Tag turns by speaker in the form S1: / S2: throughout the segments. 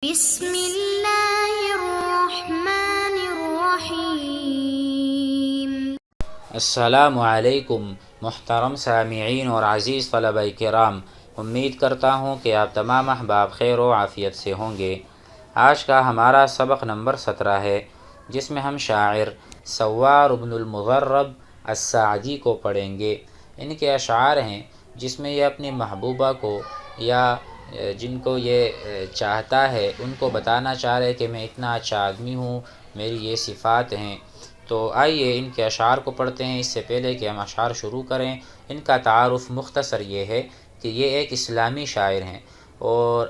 S1: بسم اللہ الرحمن الرحیم۔
S2: السلام علیکم محترم سامعین اور عزیز طلبہ کرام، امید کرتا ہوں کہ آپ تمام احباب خیر و عافیت سے ہوں گے۔ آج کا ہمارا سبق نمبر 17 ہے، جس میں ہم شاعر سوار بن المضرب السعدی کو پڑھیں گے۔ ان کے اشعار ہیں جس میں یہ اپنی محبوبہ کو یا جن کو یہ چاہتا ہے ان کو بتانا چاہ رہے کہ میں اتنا اچھا آدمی ہوں، میری یہ صفات ہیں۔ تو آئیے ان کے اشعار کو پڑھتے ہیں۔ اس سے پہلے کہ ہم اشعار شروع کریں، ان کا تعارف مختصر یہ ہے کہ یہ ایک اسلامی شاعر ہیں، اور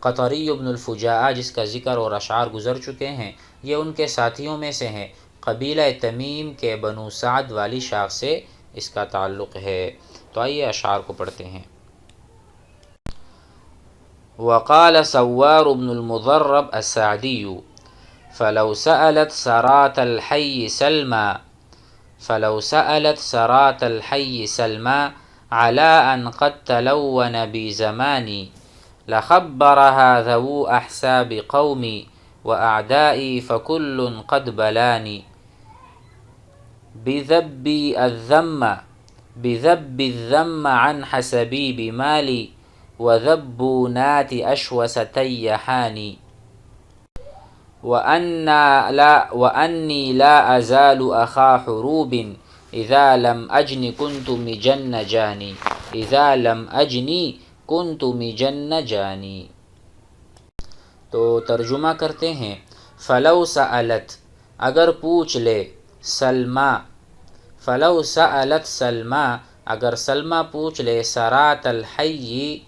S2: قطری بن الفجاء جس کا ذکر اور اشعار گزر چکے ہیں، یہ ان کے ساتھیوں میں سے ہیں۔ قبیلہ تمیم کے بنو سعد والی شاخ سے اس کا تعلق ہے۔ تو آئیے اشعار کو پڑھتے ہیں۔ وقال سوار بن المضرب السعدی فلو سألت سرات الحي سلمى على أن قد تلون بزماني لخبرها ذو أحساب قومي وأعدائي فكل قد بلاني بذب الذم عن حسبي بمالي وذبونات أشوس تيحاني وأني لا أزال أخا حروب إذا لم أجن كنت مجن جاني۔ تو ترجمہ کرتے ہیں۔ فلو سألت، اگر پوچھ لے، فلو سألت سلمہ، اگر سلمہ پوچھ لے، سرات الحی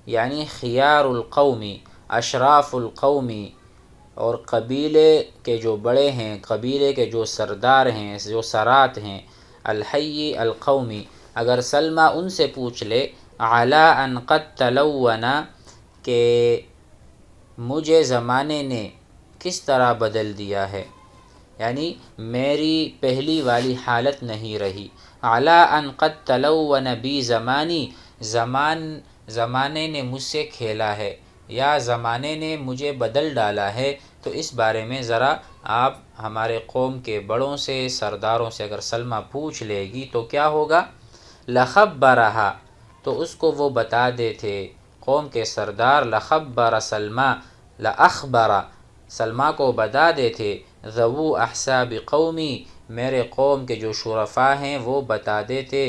S2: یعنی خیار القومی، اشراف القومی، اور قبیلے کے جو بڑے ہیں، قبیلے کے جو سردار ہیں، جو سرات ہیں، الحی القومی، اگر سلمہ ان سے پوچھ لے، علی ان قد تلون، کہ مجھے زمانے نے کس طرح بدل دیا ہے، یعنی میری پہلی والی حالت نہیں رہی۔ علی ان قد تلون بی زمانی، زمانے نے مجھ سے کھیلا ہے، یا زمانے نے مجھے بدل ڈالا ہے۔ تو اس بارے میں ذرا آپ ہمارے قوم کے بڑوں سے، سرداروں سے اگر سلمہ پوچھ لے گی تو کیا ہوگا؟ لخبرہا، تو اس کو وہ بتا دیتے، قوم کے سردار، لخبر سلمہ، لاخبر سلمہ کو بتا دیتے، ذو احساب قومی، میرے قوم کے جو شرفاء ہیں وہ بتا دیتے،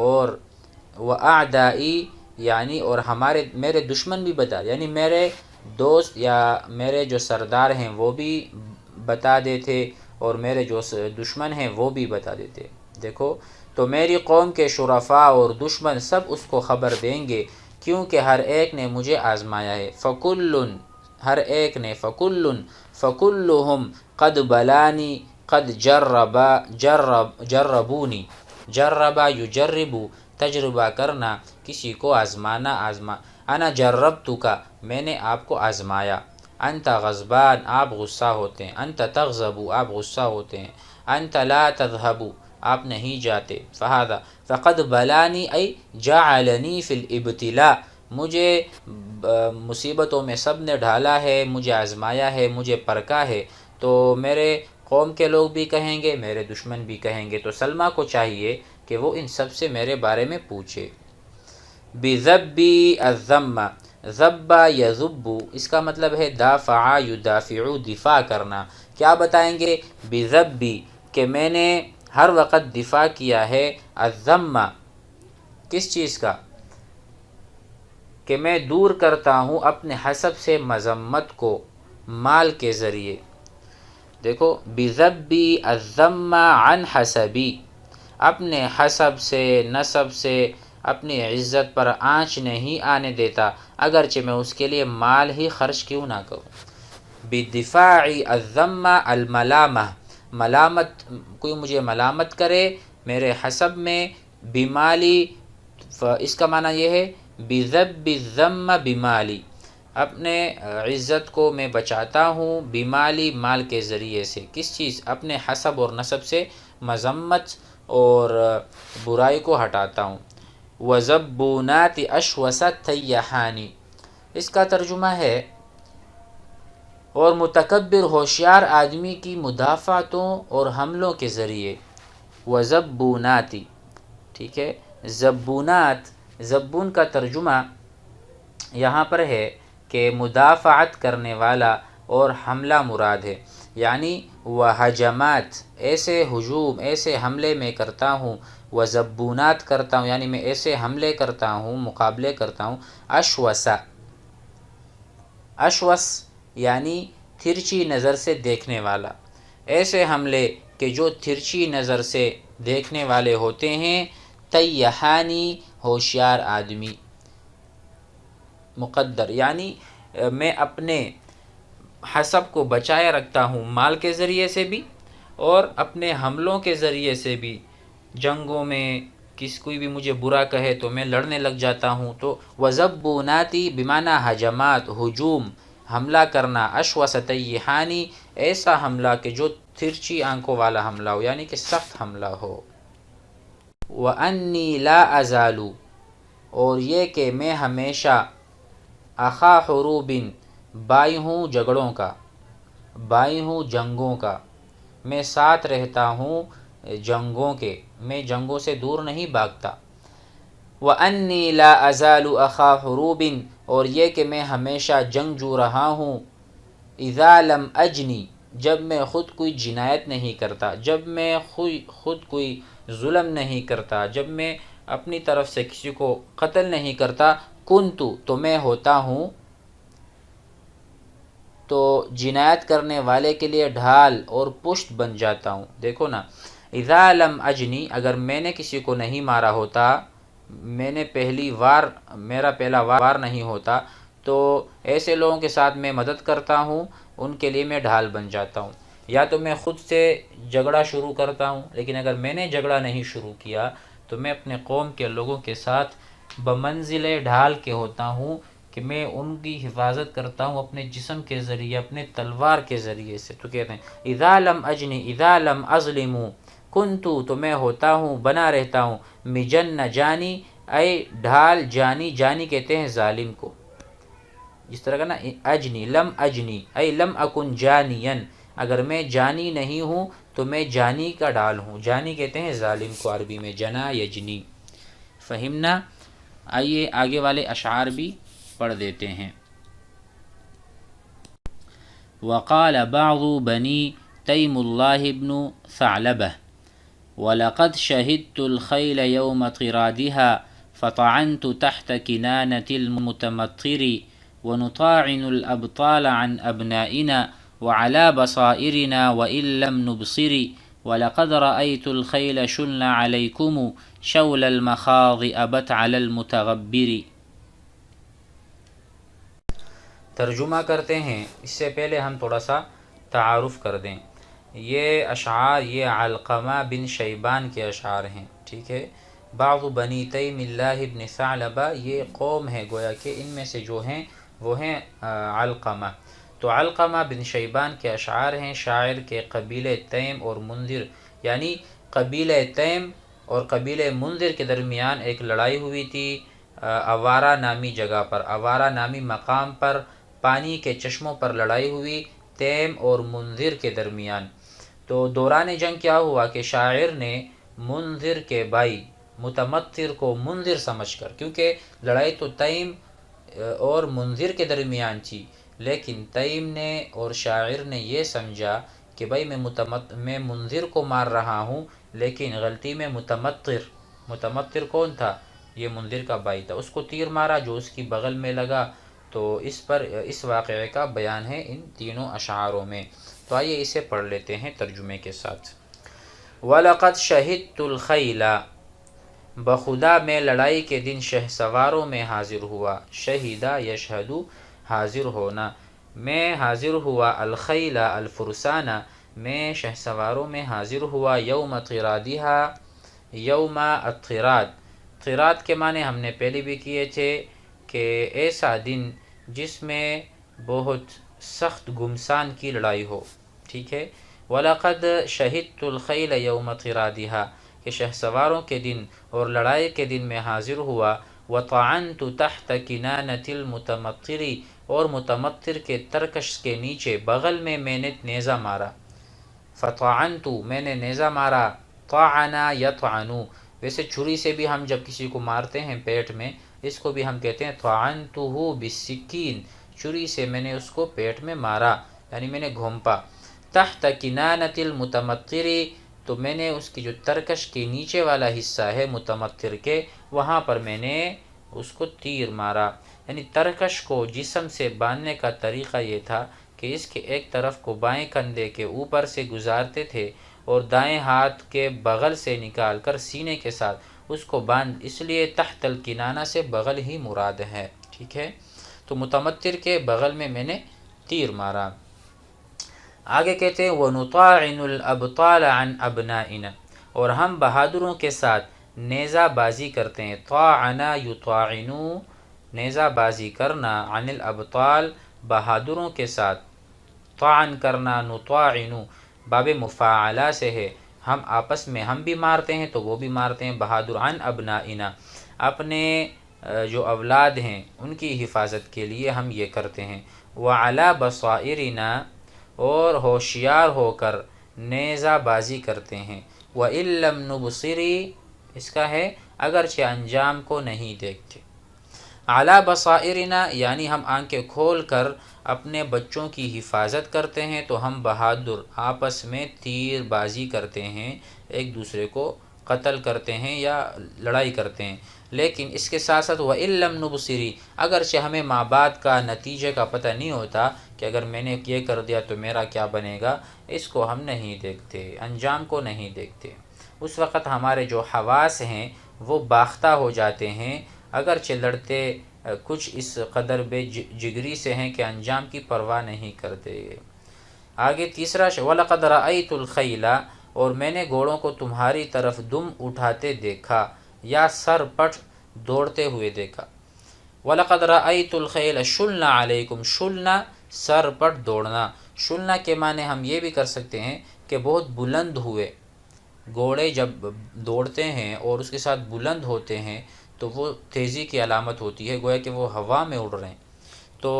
S2: اور وَأَعْدَائِي یعنی اور میرے دشمن بھی بتا، یعنی میرے دوست یا میرے جو سردار ہیں وہ بھی بتا دیتے، اور میرے جو دشمن ہیں وہ بھی بتا دیتے۔ دیکھو، تو میری قوم کے شرفاء اور دشمن سب اس کو خبر دیں گے، کیونکہ ہر ایک نے مجھے آزمایا ہے۔ فَكُلٌّ ہر ایک نے، فَكُلُّهُمْ قَدْ بَلَانِي قَدْ جَرَّبُونِی، جربا یجربو تجربہ کرنا، کسی کو آزمانا، انا جربتک، میں نے آپ کو آزمایا، انت غضبان، آپ غصہ ہوتے ہیں، انت تغضب، آپ غصہ ہوتے ہیں، انت لا تذهب، آپ نہیں جاتے، فقد بلانی ای جعلنی فی الابتلاء، مجھے مصیبتوں میں سب نے ڈھالا ہے، مجھے آزمایا ہے، مجھے پرکھا ہے۔ تو میرے قوم کے لوگ بھی کہیں گے، میرے دشمن بھی کہیں گے، تو سلمہ کو چاہیے کہ وہ ان سب سے میرے بارے میں پوچھے۔ بِذَبِّ الذَّمَّ، ذَبَّ یذُبُّ، اس کا مطلب ہے دافع یدافع، دفاع کرنا۔ کیا بتائیں گے؟ بِذَبِّ، کہ میں نے ہر وقت دفاع کیا ہے، الذَّمَّ، کس چیز کا؟ کہ میں دور کرتا ہوں اپنے حسب سے مذمت کو مال کے ذریعے۔ دیکھو، بِذَبِّ الذَّمَّ عن حسبی، اپنے حسب سے، نسب سے، اپنی عزت پر آنچ نہیں آنے دیتا، اگرچہ میں اس کے لیے مال ہی خرچ کیوں نہ کروں۔ بدفاع الذم الملامہ، ملامت، کوئی مجھے ملامت کرے میرے حسب میں، بمالی، اس کا معنی یہ ہے بذب الذم بمالی، اپنے عزت کو میں بچاتا ہوں، بمالی، مال کے ذریعے سے۔ کس چیز؟ اپنے حسب اور نسب سے مذمت اور برائی کو ہٹاتا ہوں۔ وَزَبُّونَاتِ أَشْوَسَ تَيَّحَانِ، اس کا ترجمہ ہے اور متکبر ہوشیار آدمی کی مدافعتوں اور حملوں کے ذریعے، وزبوناتی، ٹھیک ہے، زبونات، زبون کا ترجمہ یہاں پر ہے کہ مدافعت کرنے والا اور حملہ مراد ہے، یعنی وہجمات، ایسے ہجوم، ایسے حملے میں کرتا ہوں، وزبونات کرتا ہوں، یعنی میں ایسے حملے کرتا ہوں، مقابلے کرتا ہوں، اشوسا، اشوس یعنی ترچی نظر سے دیکھنے والا، ایسے حملے کہ جو ترچی نظر سے دیکھنے والے ہوتے ہیں، تیہانی، ہوشیار آدمی، مقدر یعنی میں اپنے حسب کو بچائے رکھتا ہوں، مال کے ذریعے سے بھی اور اپنے حملوں کے ذریعے سے بھی، جنگوں میں کوئی بھی مجھے برا کہے تو میں لڑنے لگ جاتا ہوں۔ تو وزبوناتی بمعنی ہجمات، ہجوم، حملہ کرنا، اشوس تیہانی، ایسا حملہ کہ جو ترچی آنکھوں والا حملہ ہو، یعنی کہ سخت حملہ ہو۔ وَأَنِّي لَا أَزَالُ، اور یہ کہ میں ہمیشہ، اخا حروب، بائی ہوں جھگڑوں کا، بائی ہوں جنگوں کا، میں ساتھ رہتا ہوں جنگوں کے، میں جنگوں سے دور نہیں بھاگتا۔ وَأَنِّي لَا أَزَالُ أَخَا حُرُوبٍ، اور یہ کہ میں ہمیشہ جنگجو رہا ہوں، اِذَا لَمْ أَجْنِ، جب میں خود کوئی جنایت نہیں کرتا، جب میں خود کوئی ظلم نہیں کرتا، جب میں اپنی طرف سے کسی کو قتل نہیں کرتا، کنتو، تو میں ہوتا ہوں، تو جنایت کرنے والے کے لیے ڈھال اور پشت بن جاتا ہوں۔ دیکھو نا، اذا لم اجنی، اگر میں نے کسی کو نہیں مارا ہوتا، میں نے میرا پہلا وار نہیں ہوتا، تو ایسے لوگوں کے ساتھ میں مدد کرتا ہوں، ان کے لیے میں ڈھال بن جاتا ہوں۔ یا تو میں خود سے جھگڑا شروع کرتا ہوں، لیکن اگر میں نے جھگڑا نہیں شروع کیا تو میں اپنے قوم کے لوگوں کے ساتھ بمنزل ڈھال کے ہوتا ہوں، کہ میں ان کی حفاظت کرتا ہوں اپنے جسم کے ذریعے، اپنے تلوار کے ذریعے سے۔ تو کہتے ہیں اذا لم اجنی اذا لم اظلم کنتو، تو میں ہوتا ہوں، بنا رہتا ہوں، مجن جانی، اے ڈھال جانی، جانی کہتے ہیں ظالم کو، جس طرح کا نا اجنی، لم اجنی اے لم اکن جانین، اگر میں جانی نہیں ہوں تو میں جانی کا ڈھال ہوں، جانی کہتے ہیں ظالم کو عربی میں، جنا یجنی۔ فہمنا؟ آئیے آگے والے اشعار بھی پڑھ دیتے ہیں۔ وقال بعض بنی تیم اللہ بن ثعلبہ وَلَقَدْ شَهِدْتُ الْخَيْلَ يَوْمَ قِرَادِهَا فَطَعَنْتُ تَحْتَ كِنَانَةِ الْمُتَمَطِّرِ وَنُطَاعِنُ الْأَبْطَالَ عَنْ أَبْنَائِنَا وَعَلَى بَصَائِرِنَا وَإِن لَّمْ نُبْصِرِ وَلَقَدْ رَأَيْتُ الْخَيْلَ شُنَّ عَلَيْكُمْ شَوْلَ الْمَخَاضِ أَبَتْ عَلَى الْمُتَغَبِّرِ۔ ترجمہ کرتے ہیں، اس سے پہلے ہم تھوڑا سا تعارف کر دیں۔ یہ اشعار، یہ علقمہ بن شیبان کے اشعار ہیں، ٹھیک ہے۔ بعض بنی تیم اللہ بن ثعلبہ، یہ قوم ہے گویا کہ ان میں سے جو ہیں وہ ہیں علقمہ۔ تو علقمہ بن شیبان کے اشعار ہیں، شاعر کے قبیلہ تیم اور منذر، یعنی قبیلہ تیم اور قبیلہ منذر کے درمیان ایک لڑائی ہوئی تھی اوارہ نامی جگہ پر، اوارہ نامی مقام پر، پانی کے چشموں پر لڑائی ہوئی تیم اور منذر کے درمیان۔ تو دوران جنگ کیا ہوا کہ شاعر نے منذر کے بھائی متمطر کو منذر سمجھ کر، کیونکہ لڑائی تو تیم اور منذر کے درمیان تھی، لیکن تیم نے اور شاعر نے یہ سمجھا کہ بھائی میں منذر کو مار رہا ہوں، لیکن غلطی میں متمطر کون تھا؟ یہ منذر کا بھائی تھا، اس کو تیر مارا جو اس کی بغل میں لگا۔ تو اس واقعے کا بیان ہے ان تینوں اشعاروں میں۔ تو آئیے اسے پڑھ لیتے ہیں ترجمے کے ساتھ۔ وَلَقَدْ شَهِدْتُ الْخَيْلَ، بخدا میں لڑائی کے دن شہسواروں میں حاضر ہوا، شہیدہ یشہدو، حاضر ہونا، میں حاضر ہوا، الخیل الفرسانہ، میں شہسواروں میں حاضر ہوا، یوم قرادہا، یوم القراد، قراد کے معنی ہم نے پہلے بھی کیے تھے کہ ایسا دن جس میں بہت سخت گمسان کی لڑائی ہو، ٹھیک ہے۔ وَلَقَدْ شَهِدْتُ الْخَيْلَ يَوْمَ قِرَادِهَا، کہ شہسواروں کے دن اور لڑائی کے دن میں حاضر ہوا، وَطَعَنْتُ تَحْتَ كِنَانَةِ الْمُتَمَطِّرِ، اور متمطر کے ترکش کے نیچے بغل میں میں نے نیزہ مارا. فطعنت میں نے نیزہ مارا. طعنا یطعنو، ویسے چھری سے بھی ہم جب کسی کو مارتے ہیں پیٹ میں، اس کو بھی ہم کہتے ہیں طعنتہ بالسکین، چھری سے میں نے اس کو پیٹ میں مارا، یعنی میں نے گھونپا. تحت کنانۃ المتمطر، تو میں نے اس کی جو ترکش کے نیچے والا حصہ ہے متمطر کے، وہاں پر میں نے اس کو تیر مارا. یعنی ترکش کو جسم سے باندھنے کا طریقہ یہ تھا کہ اس کے ایک طرف کو بائیں کندھے کے اوپر سے گزارتے تھے اور دائیں ہاتھ کے بغل سے نکال کر سینے کے ساتھ اس کو باندھ، اس لیے تحت الکنانہ سے بغل ہی مراد ہے. ٹھیک ہے، تو متمطر کے بغل میں میں نے تیر مارا. آگے کہتے ہیں وَنُطَاعِنُ الْأَبْطَالَ عَنْ أَبْنَائِنَا، اور ہم بہادروں کے ساتھ نیزہ بازی کرتے ہیں. طَاعَنَا يُطَاعِنُ، نیزہ بازی کرنا، عن الابطال بہادروں کے ساتھ، طعن کرنا، نطاعن باب مفاعلہ سے ہے، ہم آپس میں ہم بھی مارتے ہیں تو وہ بھی مارتے ہیں بہادر. عن ابنائنا، اپنے جو اولاد ہیں ان کی حفاظت کے لیے ہم یہ کرتے ہیں. وعلی بصائرنا، اور ہوشیار ہو کر نیزہ بازی کرتے ہیں. وَإِن لَّمْ نُبْصِرِ، اس کا ہے اگرچہ انجام کو نہیں دیکھتے. علی بصائرنا یعنی ہم آنکھیں کھول کر اپنے بچوں کی حفاظت کرتے ہیں، تو ہم بہادر آپس میں تیر بازی کرتے ہیں، ایک دوسرے کو قتل کرتے ہیں یا لڑائی کرتے ہیں. لیکن اس کے ساتھ ساتھ وَإِن لَّمْ نُبْصِرِ، اگرچہ ہمیں ماں باپ کا نتیجے کا پتہ نہیں ہوتا کہ اگر میں نے یہ کر دیا تو میرا کیا بنے گا، اس کو ہم نہیں دیکھتے، انجام کو نہیں دیکھتے. اس وقت ہمارے جو حواس ہیں وہ باختہ ہو جاتے ہیں، اگرچہ لڑتے کچھ اس قدر بے جگری سے ہیں کہ انجام کی پرواہ نہیں کرتے. آگے تیسرا وَلَقَدْ رَأَيْتُ الْخَيْلَ، اور میں نے گھوڑوں کو تمہاری طرف دم اٹھاتے دیکھا یا سر پٹ دوڑتے ہوئے دیکھا. وَلَقَدْ رَأَيْتُ الْخَيْلَ شُلْنَ عَلَيْكُمْ، شُلْنَ سر پٹ دوڑنا. شُلْنَ کے معنی ہم یہ بھی کر سکتے ہیں کہ بہت بلند ہوئے. گھوڑے جب دوڑتے ہیں اور اس کے ساتھ بلند ہوتے ہیں تو وہ تیزی کی علامت ہوتی ہے، گویا کہ وہ ہوا میں اڑ رہے ہیں. تو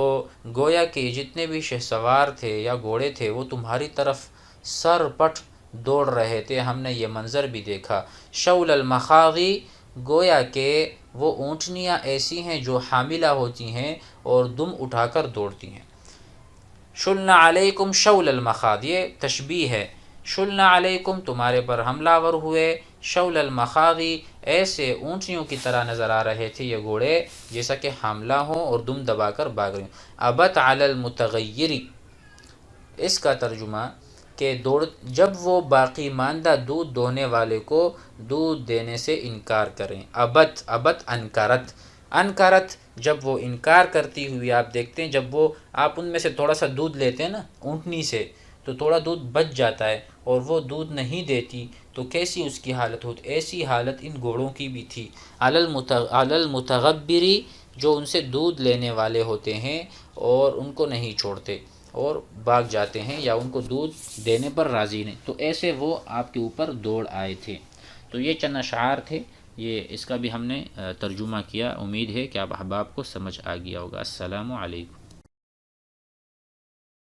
S2: گویا کہ جتنے بھی شہسوار تھے یا گھوڑے تھے وہ تمہاری طرف سر پٹ دوڑ رہے تھے، ہم نے یہ منظر بھی دیکھا. شول المخاضی، گویا کہ وہ اونٹنیاں ایسی ہیں جو حاملہ ہوتی ہیں اور دم اٹھا کر دوڑتی ہیں. شلنا علیکم شول المخاض، یہ تشبیہ ہے. شلنا علیکم تمہارے پر حملہ ور ہوئے، شول المخاضی ایسے اونٹنیوں کی طرح نظر آ رہے تھے یہ گھوڑے جیسا کہ حاملہ ہوں اور دم دبا کر بھاگ رہے ہوں. ابت علی المتغیری، اس کا ترجمہ کہ جب وہ باقی ماندہ دودھ دوہنے والے کو دودھ دینے سے انکار کریں. ابت انکارت، انکارت جب وہ انکار کرتی ہوئی آپ دیکھتے ہیں، جب وہ آپ ان میں سے تھوڑا سا دودھ لیتے ہیں نا اونٹنی سے تو تھوڑا دودھ بچ جاتا ہے اور وہ دودھ نہیں دیتی تو کیسی اس کی حالت ہوتی، ایسی حالت ان گھوڑوں کی بھی تھی. علی المتغبری، جو ان سے دودھ لینے والے ہوتے ہیں اور ان کو نہیں چھوڑتے اور بھاگ جاتے ہیں یا ان کو دودھ دینے پر راضی نہیں، تو ایسے وہ آپ کے اوپر دوڑ آئے تھے. تو یہ چند اشعار تھے، یہ اس کا بھی ہم نے ترجمہ کیا. امید ہے کہ آپ احباب کو سمجھ آ گیا ہوگا. السلام علیکم.